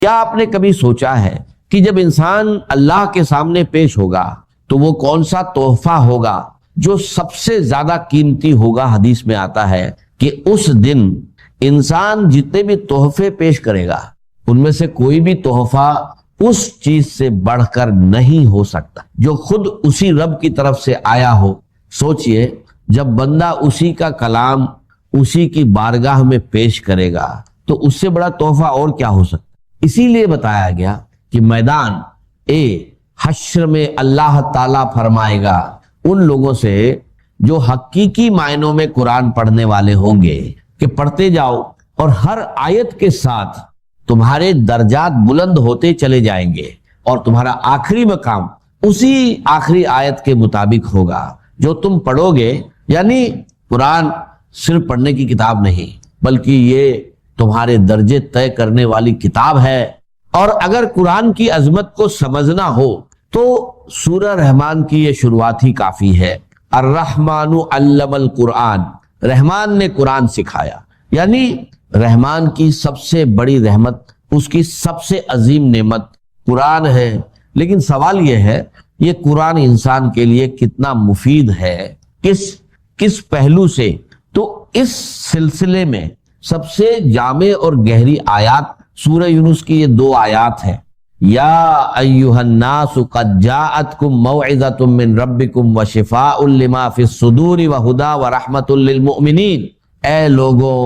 کیا آپ نے کبھی سوچا ہے کہ جب انسان اللہ کے سامنے پیش ہوگا تو وہ کون سا تحفہ ہوگا جو سب سے زیادہ قیمتی ہوگا؟ حدیث میں آتا ہے کہ اس دن انسان جتنے بھی تحفے پیش کرے گا ان میں سے کوئی بھی تحفہ اس چیز سے بڑھ کر نہیں ہو سکتا جو خود اسی رب کی طرف سے آیا ہو۔ سوچئے جب بندہ اسی کا کلام اسی کی بارگاہ میں پیش کرے گا تو اس سے بڑا تحفہ اور کیا ہو سکتا؟ اسی لیے بتایا گیا کہ میدان حشر میں اللہ تعالیٰ فرمائے گا ان لوگوں سے جو حقیقی معنوں میں قرآن پڑھنے والے ہوں گے کہ پڑھتے جاؤ اور ہر آیت کے ساتھ تمہارے درجات بلند ہوتے چلے جائیں گے اور تمہارا آخری مقام اسی آخری آیت کے مطابق ہوگا جو تم پڑھو گے۔ یعنی قرآن صرف پڑھنے کی کتاب نہیں بلکہ یہ تمہارے درجے طے کرنے والی کتاب ہے۔ اور اگر قرآن کی عظمت کو سمجھنا ہو تو سورہ رحمان کی یہ شروعات ہی کافی ہے۔ الرحمن علم القرآن، رحمان نے قرآن سکھایا، یعنی رحمان کی سب سے بڑی رحمت، اس کی سب سے عظیم نعمت قرآن ہے۔ لیکن سوال یہ ہے یہ قرآن انسان کے لیے کتنا مفید ہے، کس پہلو سے؟ تو اس سلسلے میں سب سے جامع اور گہری آیات سورہ یونس کی یہ 2 آیات ہیں۔ یا ایھا الناس قد جاءتکم موعظۃ من ربکم وشفاء لما فی الصدور وہدی ورحمۃ للمؤمنین، اے لوگوں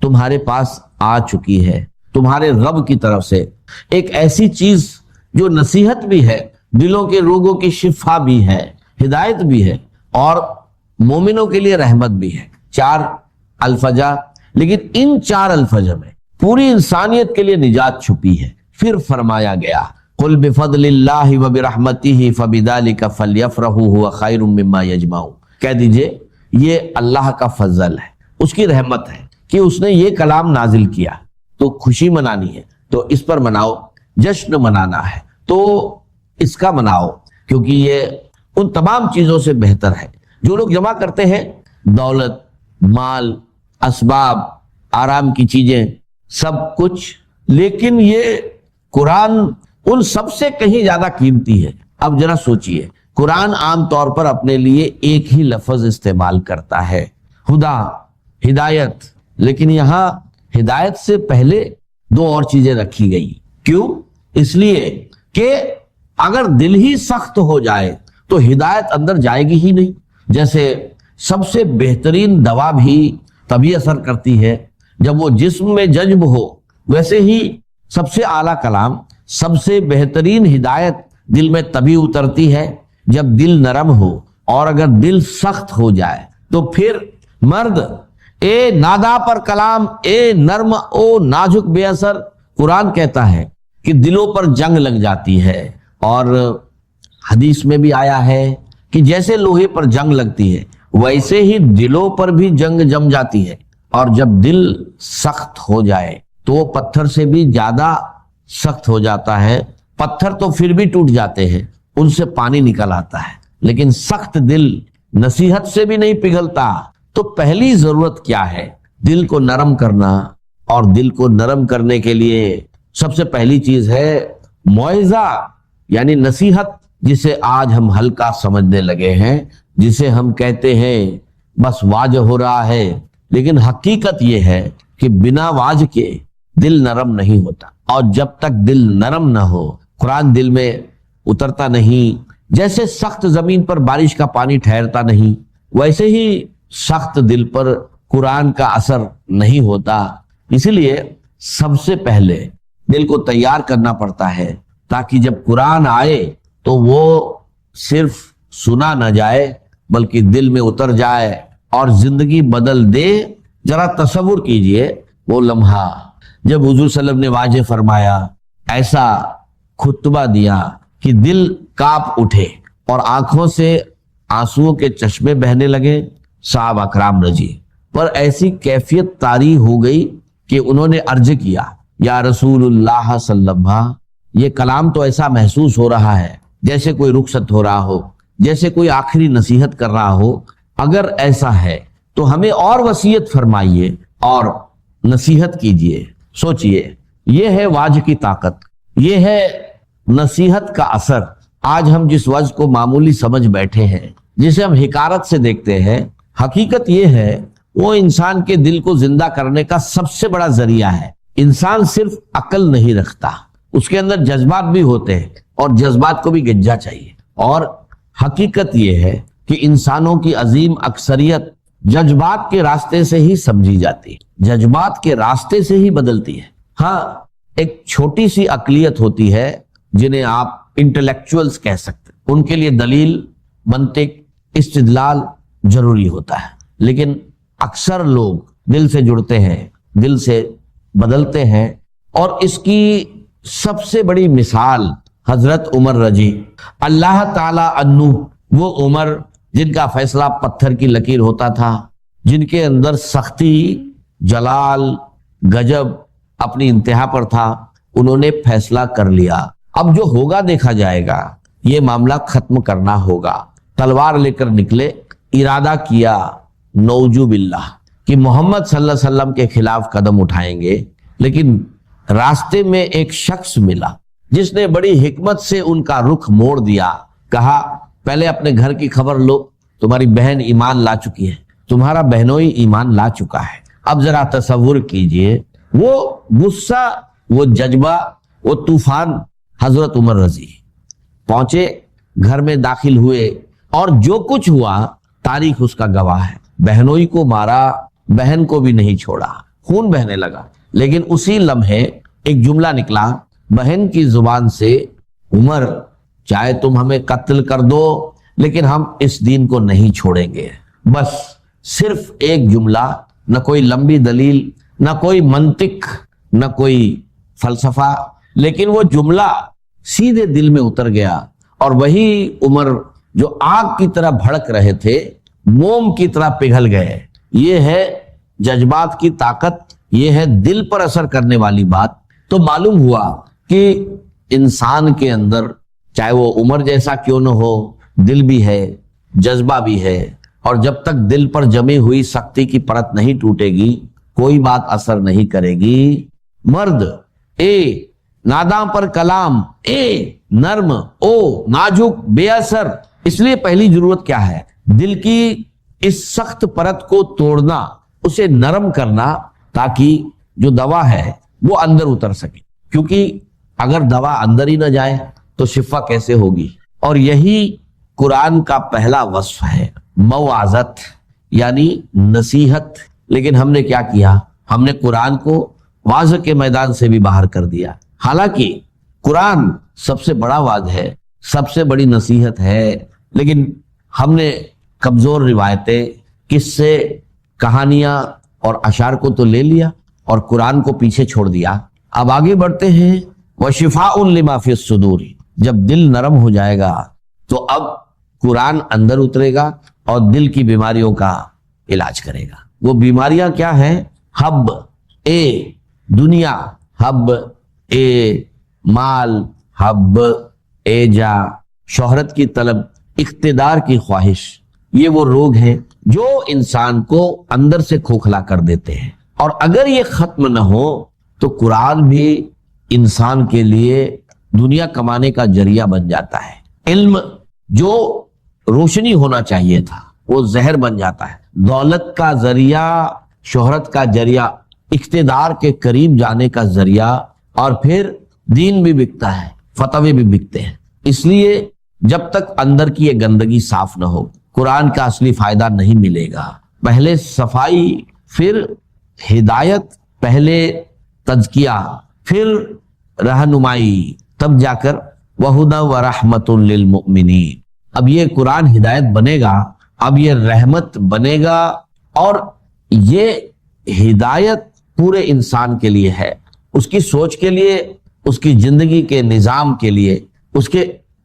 تمہارے پاس آ چکی ہے تمہارے رب کی طرف سے ایک ایسی چیز جو نصیحت بھی ہے، دلوں کے روگوں کی شفا بھی ہے، ہدایت بھی ہے اور مومنوں کے لیے رحمت بھی ہے۔ 4 الفجا، لیکن ان 4 الفجا میں پوری انسانیت کے لیے نجات چھپی ہے۔ پھر فرمایا گیا قل بفضل اللہ وبرحمتہ فبذلک فلیفرحوا ھو خیر مما یجمعون، کہہ دیجئے یہ اللہ کا فضل ہے، اس کی رحمت ہے کہ اس نے یہ کلام نازل کیا، تو خوشی منانی ہے تو اس پر مناؤ، جشن منانا ہے تو اس کا مناؤ، کیونکہ یہ ان تمام چیزوں سے بہتر ہے جو لوگ جمع کرتے ہیں، دولت، مال، اسباب، آرام کی چیزیں، سب کچھ، لیکن یہ قرآن ان سب سے کہیں زیادہ قیمتی ہے۔ اب ذرا سوچئے، قرآن عام طور پر اپنے لیے ایک ہی لفظ استعمال کرتا ہے، ہدا، ہدایت، لیکن یہاں ہدایت سے پہلے 2 اور چیزیں رکھی گئی۔ کیوں؟ اس لیے کہ اگر دل ہی سخت ہو جائے تو ہدایت اندر جائے گی ہی نہیں۔ جیسے سب سے بہترین دوا بھی تبھی اثر کرتی ہے جب وہ جسم میں جذب ہو، ویسے ہی سب سے اعلیٰ کلام، سب سے بہترین ہدایت دل میں تبھی اترتی ہے جب دل نرم ہو، اور اگر دل سخت ہو جائے تو پھر مرد اے نادا پر کلام، اے نرم او نازک بے اثر، قرآن کہتا ہے کہ دلوں پر جنگ لگ جاتی ہے، اور حدیث میں بھی آیا ہے کہ جیسے لوہے پر جنگ لگتی ہے ویسے ہی دلوں پر بھی جنگ جم جاتی ہے، اور جب دل سخت ہو جائے تو وہ پتھر سے بھی زیادہ سخت ہو جاتا ہے۔ پتھر تو پھر بھی ٹوٹ جاتے ہیں، ان سے پانی نکل آتا ہے، لیکن سخت دل نصیحت سے بھی نہیں پگھلتا۔ تو پہلی ضرورت کیا ہے؟ دل کو نرم کرنا، اور دل کو نرم کرنے کے لیے سب سے پہلی چیز ہے موعظہ، یعنی نصیحت، جسے آج ہم ہلکا سمجھنے لگے ہیں، جسے ہم کہتے ہیں بس واج ہو رہا ہے، لیکن حقیقت یہ ہے کہ بنا واج کے دل نرم نہیں ہوتا، اور جب تک دل نرم نہ ہو قرآن دل میں اترتا نہیں۔ جیسے سخت زمین پر بارش کا پانی ٹھہرتا نہیں، ویسے ہی سخت دل پر قرآن کا اثر نہیں ہوتا۔ اسی لیے سب سے پہلے دل کو تیار کرنا پڑتا ہے تاکہ جب قرآن آئے تو وہ صرف سنا نہ جائے بلکہ دل میں اتر جائے اور زندگی بدل دے۔ ذرا تصور کیجئے وہ لمحہ جب حضور صلی اللہ علیہ وسلم نے واضح فرمایا، ایسا خطبہ دیا کہ دل کانپ اٹھے اور آنکھوں سے آنسوؤں کے چشمے بہنے لگے۔ صحابہ کرام رضی پر ایسی کیفیت طاری ہو گئی کہ انہوں نے عرض کیا، یا رسول اللہ صلی اللہ علیہ وسلم، یہ کلام تو ایسا محسوس ہو رہا ہے جیسے کوئی رخصت ہو رہا ہو، جیسے کوئی آخری نصیحت کر رہا ہو۔ اگر ایسا ہے تو ہمیں اور وصیت فرمائیے اور نصیحت کیجئے۔ سوچئے یہ ہے واج کی طاقت، یہ ہے نصیحت کا اثر۔ آج ہم جس وجہ کو معمولی سمجھ بیٹھے ہیں، جسے ہم حقارت سے دیکھتے ہیں، حقیقت یہ ہے وہ انسان کے دل کو زندہ کرنے کا سب سے بڑا ذریعہ ہے۔ انسان صرف عقل نہیں رکھتا، اس کے اندر جذبات بھی ہوتے ہیں، اور جذبات کو بھی گنجا چاہیے۔ اور حقیقت یہ ہے کہ انسانوں کی عظیم اکثریت جذبات کے راستے سے ہی سمجھی جاتی ہے، جذبات کے راستے سے ہی بدلتی ہے۔ ہاں، ایک چھوٹی سی اقلیت ہوتی ہے جنہیں آپ انٹلیکچوئلز کہہ سکتے ہیں، ان کے لیے دلیل، منطق، استدلال ضروری ہوتا ہے، لیکن اکثر لوگ دل سے جڑتے ہیں، دل سے بدلتے ہیں۔ اور اس کی سب سے بڑی مثال حضرت عمر رضی اللہ تعالی عنہ، وہ عمر جن کا فیصلہ پتھر کی لکیر ہوتا تھا، جن کے اندر سختی، جلال، گجب اپنی انتہا پر تھا، انہوں نے فیصلہ کر لیا، اب جو ہوگا دیکھا جائے گا، یہ معاملہ ختم کرنا ہوگا۔ تلوار لے کر نکلے، ارادہ کیا نعوذ باللہ کہ محمد صلی اللہ علیہ وسلم کے خلاف قدم اٹھائیں گے، لیکن راستے میں ایک شخص ملا جس نے بڑی حکمت سے ان کا رخ موڑ دیا۔ کہا پہلے اپنے گھر کی خبر لو، تمہاری بہن ایمان لا چکی ہے، تمہارا بہنوئی ایمان لا چکا ہے۔ اب ذرا تصور کیجئے وہ غصہ، وہ جذبہ، وہ طوفان۔ حضرت عمر رضی پہنچے، گھر میں داخل ہوئے، اور جو کچھ ہوا تاریخ اس کا گواہ ہے۔ بہنوئی کو مارا، بہن کو بھی نہیں چھوڑا، خون بہنے لگا، لیکن اسی لمحے ایک جملہ نکلا بہن کی زبان سے، عمر چاہے تم ہمیں قتل کر دو لیکن ہم اس دین کو نہیں چھوڑیں گے۔ بس صرف ایک جملہ، نہ کوئی لمبی دلیل، نہ کوئی منطق، نہ کوئی فلسفہ، لیکن وہ جملہ سیدھے دل میں اتر گیا، اور وہی عمر جو آگ کی طرح بھڑک رہے تھے، موم کی طرح پگھل گئے۔ یہ ہے جذبات کی طاقت، یہ ہے دل پر اثر کرنے والی بات۔ تو معلوم ہوا کہ انسان کے اندر چاہے وہ عمر جیسا کیوں نہ ہو، دل بھی ہے، جذبہ بھی ہے، اور جب تک دل پر جمی ہوئی سختی کی پرت نہیں ٹوٹے گی، کوئی بات اثر نہیں کرے گی۔ مرد اے ناداں پر کلام، اے نرم او نازک بے اثر۔ اس لیے پہلی ضرورت کیا ہے؟ دل کی اس سخت پرت کو توڑنا، اسے نرم کرنا، تاکہ جو دوا ہے وہ اندر اتر سکے، کیونکہ اگر دوا اندر ہی نہ جائے تو شفا کیسے ہوگی؟ اور یہی قرآن کا پہلا وصف ہے، موعظت، یعنی نصیحت۔ لیکن ہم نے کیا کیا؟ ہم نے قرآن کو واعظ کے میدان سے بھی باہر کر دیا۔ حالانکہ قرآن سب سے بڑا واعظ ہے، سب سے بڑی نصیحت ہے، لیکن ہم نے کمزور روایتیں، قصے، کہانیاں اور اشعار کو تو لے لیا اور قرآن کو پیچھے چھوڑ دیا۔ اب آگے بڑھتے ہیں، وَشِفَاءٌ لِمَا فِي الصُّدُورِ۔ جب دل نرم ہو جائے گا تو اب قرآن اندر اترے گا اور دل کی بیماریوں کا علاج کرے گا۔ وہ بیماریاں کیا ہیں؟ حب اے دنیا، حب اے مال، حب اے جا، شہرت کی طلب، اقتدار کی خواہش۔ یہ وہ روگ ہیں جو انسان کو اندر سے کھوکھلا کر دیتے ہیں، اور اگر یہ ختم نہ ہو تو قرآن بھی انسان کے لیے دنیا کمانے کا ذریعہ بن جاتا ہے۔ علم جو روشنی ہونا چاہیے تھا وہ زہر بن جاتا ہے، دولت کا ذریعہ، شہرت کا ذریعہ، اقتدار کے قریب جانے کا ذریعہ، اور پھر دین بھی بکتا ہے، فتوے بھی بکتے ہیں۔ اس لیے جب تک اندر کی یہ گندگی صاف نہ ہو، قرآن کا اصلی فائدہ نہیں ملے گا۔ پہلے صفائی، پھر ہدایت، پہلے تزکیہ، پھر رہنمائی، تب جا کر وَهُدًى وَرَحْمَةٌ لِّلْمُؤْمِنِينَ۔ اب یہ قرآن ہدایت بنے گا، اب یہ رحمت بنے گا، اور یہ ہدایت پورے انسان کے لیے ہے، اس کی سوچ کے لیے، اس کی زندگی کے نظام کے لیے، اس کے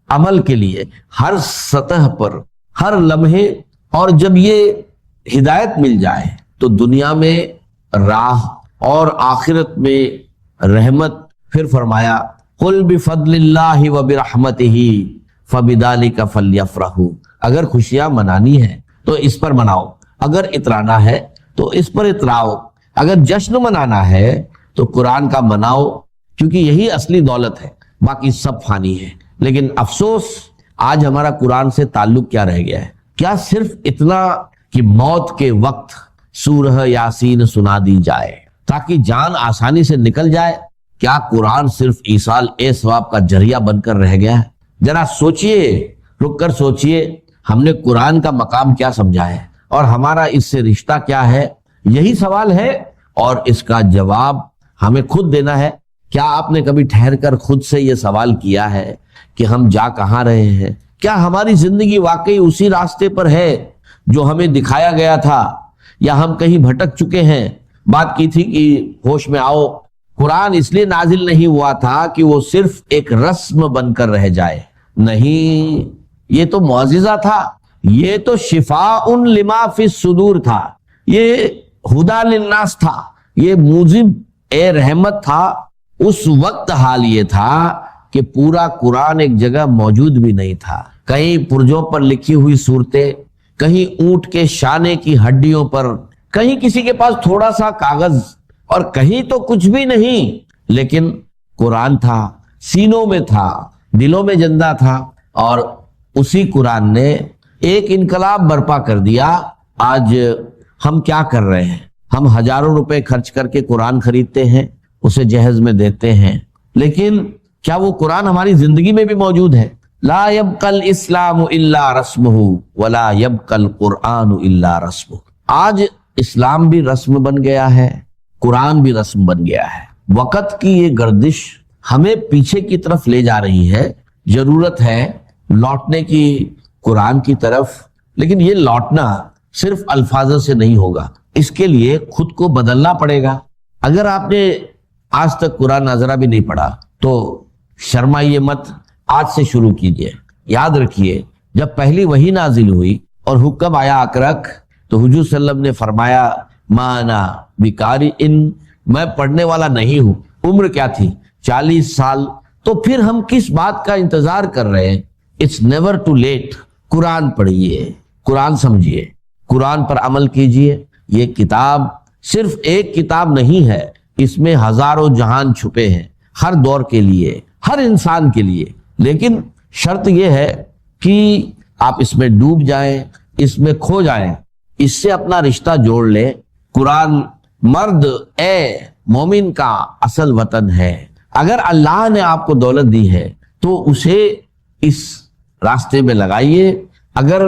عمل کے لیے، ہر سطح پر، ہر لمحے۔ اور جب یہ ہدایت مل جائے تو دنیا میں راہ اور آخرت میں رحمت۔ پھر فرمایا قُلْ بِفَضْلِ اللَّهِ وَبِرَحْمَتِهِ فَبِذَلِكَ فَلْيَفْرَحُوا۔ اگر خوشیاں منانی ہے تو اس پر مناؤ، اگر اترانا ہے تو اس پر اتراؤ، اگر جشن منانا ہے تو قرآن کا مناؤ، کیونکہ یہی اصلی دولت ہے، باقی سب فانی ہے۔ لیکن افسوس آج ہمارا قرآن سے تعلق کیا رہ گیا ہے؟ کیا صرف اتنا کہ موت کے وقت سورہ یاسین سنا دی جائے تاکہ جان آسانی سے نکل جائے؟ کیا قرآن صرف ایصال ثواب کا ذریعہ بن کر رہ گیا ہے؟ ذرا سوچئے، رک کر سوچئے، ہم نے قرآن کا مقام کیا سمجھا ہے اور ہمارا اس سے رشتہ کیا ہے؟ یہی سوال ہے اور اس کا جواب ہمیں خود دینا ہے۔ کیا آپ نے کبھی ٹھہر کر خود سے یہ سوال کیا ہے کہ ہم جا کہاں رہے ہیں؟ کیا ہماری زندگی واقعی اسی راستے پر ہے جو ہمیں دکھایا گیا تھا، یا ہم کہیں بھٹک چکے ہیں؟ بات کی تھی کہ ہوش میں آؤ، قرآن اس لیے نازل نہیں ہوا تھا کہ وہ صرف ایک رسم بن کر رہ جائے، نہیں، یہ تو معجزہ تھا، یہ تو شفاء لما فی الصدور تھا، یہ ہدی للناس تھا، یہ موجب رحمت تھا۔ اس وقت حال یہ تھا کہ پورا قرآن ایک جگہ موجود بھی نہیں تھا، کہیں پرجوں پر لکھی ہوئی صورتیں، کہیں اونٹ کے شانے کی ہڈیوں پر، کہیں کسی کے پاس تھوڑا سا کاغذ، اور کہیں تو کچھ بھی نہیں، لیکن قرآن تھا، سینوں میں تھا، دلوں میں زندہ تھا، اور اسی قرآن نے ایک انقلاب برپا کر دیا۔ آج ہم کیا کر رہے ہیں؟ ہم ہزاروں روپے خرچ کر کے قرآن خریدتے ہیں، اسے جہیز میں دیتے ہیں، لیکن کیا وہ قرآن ہماری زندگی میں بھی موجود ہے؟ لا يبقى الاسلام الا رسمه ولا يبقى القرآن الا رسمه۔ آج اسلام بھی رسم بن گیا ہے، قرآن بھی رسم بن گیا ہے۔ وقت کی یہ گردش ہمیں پیچھے کی طرف لے جا رہی ہے، ضرورت ہے لوٹنے کی قرآن کی طرف، لیکن یہ لوٹنا صرف الفاظ سے نہیں ہوگا، اس کے لیے خود کو بدلنا پڑے گا۔ اگر آپ نے آج تک قرآن ناظرہ بھی نہیں پڑھا تو شرمائیے مت، آج سے شروع کیجئے۔ یاد رکھیے، جب پہلی وحی نازل ہوئی اور حکم آیا اقرک، تو حضور صلی اللہ علیہ وسلم نے فرمایا مانا بیکاری میں پڑھنے والا نہیں ہوں۔ عمر کیا تھی؟ 40 سال۔ تو پھر ہم کس بات کا انتظار کر رہے ہیں؟ It's never too late. قرآن پڑھیے، قرآن سمجھیے، قرآن پر عمل کیجئے۔ یہ کتاب صرف ایک کتاب نہیں ہے، اس میں ہزاروں جہان چھپے ہیں، ہر دور کے لیے، ہر انسان کے لیے۔ لیکن شرط یہ ہے کہ آپ اس میں ڈوب جائیں، اس میں کھو جائیں، اس سے اپنا رشتہ جوڑ لیں۔ قرآن مرد مومن کا اصل وطن ہے۔ اگر اللہ نے آپ کو دولت دی ہے تو اسے اس راستے میں لگائیے، اگر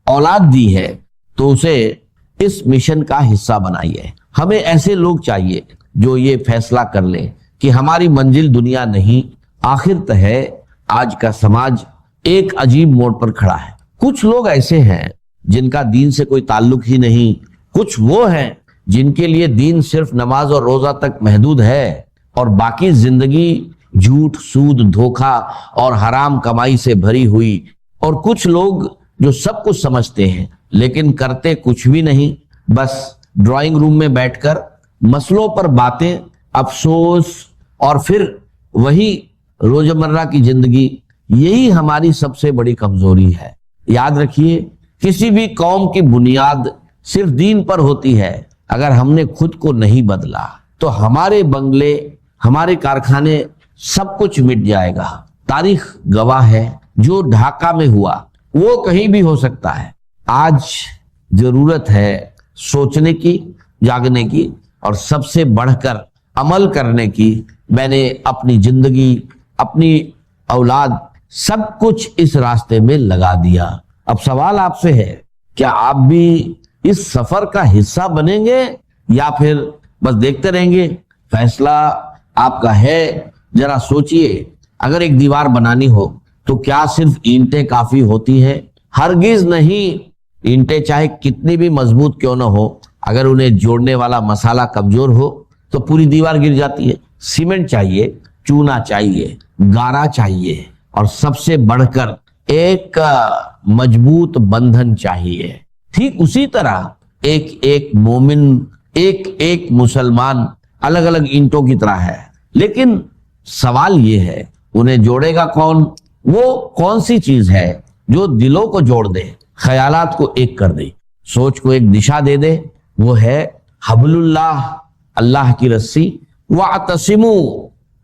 اولاد دی ہے تو اسے اس مشن کا حصہ بنائیے۔ ہمیں ایسے لوگ چاہیے جو یہ فیصلہ کر لیں کہ ہماری منزل دنیا نہیں، آخرت ہے۔ آج کا سماج ایک عجیب موڑ پر کھڑا ہے۔ کچھ لوگ ایسے ہیں جن کا دین سے کوئی تعلق ہی نہیں، کچھ وہ ہیں جن کے لیے دین صرف نماز اور روزہ تک محدود ہے، اور باقی زندگی جھوٹ، سود، دھوکہ اور حرام کمائی سے بھری ہوئی، اور کچھ لوگ جو سب کچھ سمجھتے ہیں لیکن کرتے کچھ بھی نہیں، بس ڈرائنگ روم میں بیٹھ کر مسئلوں پر باتیں، افسوس، اور پھر وہی روزمرہ کی زندگی۔ یہی ہماری سب سے بڑی کمزوری ہے۔ یاد رکھیے، کسی بھی قوم کی بنیاد صرف دین پر ہوتی ہے۔ اگر ہم نے خود کو نہیں بدلا تو ہمارے بنگلے، ہمارے کارخانے، سب کچھ مٹ جائے گا۔ تاریخ گواہ ہے، جو ڈھاکہ میں ہوا وہ کہیں بھی ہو سکتا ہے۔ آج ضرورت ہے سوچنے کی، جاگنے کی، اور سب سے بڑھ کر عمل کرنے کی۔ میں نے اپنی زندگی، اپنی اولاد، سب کچھ اس راستے میں لگا دیا۔ اب سوال آپ سے ہے، کیا آپ بھی اس سفر کا حصہ بنیں گے یا پھر بس دیکھتے رہیں گے؟ فیصلہ آپ کا ہے۔ ذرا سوچئے، اگر ایک دیوار بنانی ہو تو کیا صرف اینٹیں کافی ہوتی ہیں؟ ہرگز نہیں۔ اینٹیں چاہے کتنی بھی مضبوط کیوں نہ ہو، اگر انہیں جوڑنے والا مسالہ کمزور ہو تو پوری دیوار گر جاتی ہے۔ سیمنٹ چاہیے، چونا چاہیے، گارا چاہیے، اور سب سے بڑھ کر ایک مضبوط بندھن چاہیے۔ ٹھیک اسی طرح ایک مومن، ایک مسلمان الگ الگ اینٹوں کی طرح ہے، لیکن سوال یہ ہے انہیں جوڑے گا کون؟ وہ کون سی چیز ہے جو دلوں کو جوڑ دے، خیالات کو ایک کر دے، سوچ کو ایک دشا دے دے؟ وہ ہے حبل اللہ، اللہ کی رسی۔ وَاعْتَصِمُوا،